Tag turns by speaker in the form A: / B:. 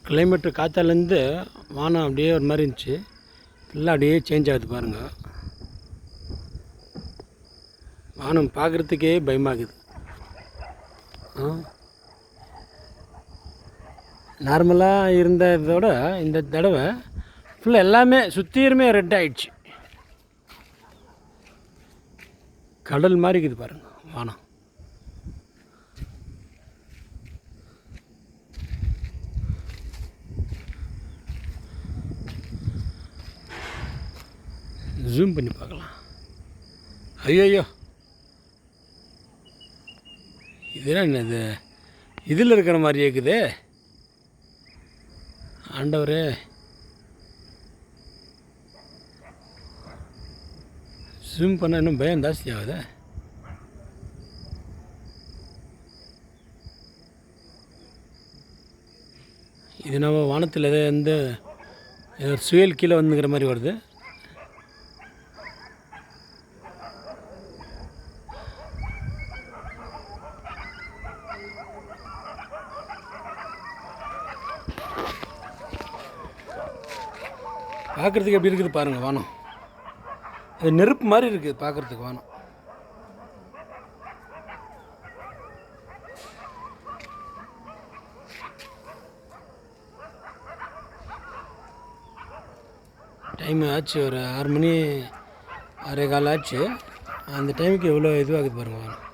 A: Climate காற்றாலேருந்து வானம் அப்படியே ஒரு மாதிரி இருந்துச்சு. ஃபுல்லாக அப்படியே சேஞ்ச் ஆகுது பாருங்கள். வானம் பார்க்குறதுக்கே பயமாகுது. நார்மலாக இருந்த இதோட இந்த தடவை ஃபுல்லாக எல்லாமே சுற்றியுமே ரெட் ஆகிடுச்சு. கடல் மாதிரி இருக்குது பாருங்கள் வானம். ஜூம் பண்ணி பார்க்கலாம். ஐயோ, இதெல்லாம் என்னது? இதில் இருக்கிற மாதிரி இருக்குது. ஆண்டவரே, ஜூம் பண்ணால் இன்னும் பயம் ஜாஸ்தி ஆகுது. இது நம்ம வானத்தில் எந்த சுயல் கீழே வந்துங்கிற மாதிரி வருது. பார்க்குறதுக்கு எப்படி இருக்குது பாருங்கள் வானம். அது நெருப்பு மாதிரி இருக்குது பார்க்குறதுக்கு வானம். டைம் ஆச்சு, ஒரு 6 மணி 6:15 ஆச்சு. அந்த டைமுக்கு எவ்வளோ இதுவாகுது பாருங்கள் வானம்.